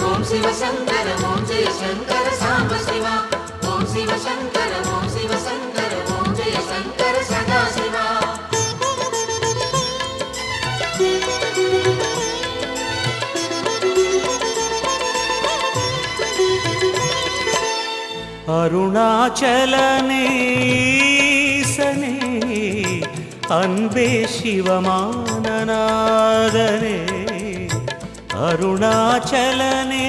ஓம் சிவசங்கர ஓம் ஜெயசங்கர சாம்ப சிவா. ஓம் சிவசங்கர ஓம் சிவசங்கர ஓம் ஜெயசங்கர சதாசிவா. அருணாச்சலனே ஈசனே அன்பே சிவமானநாதனே அருணாச்சலனே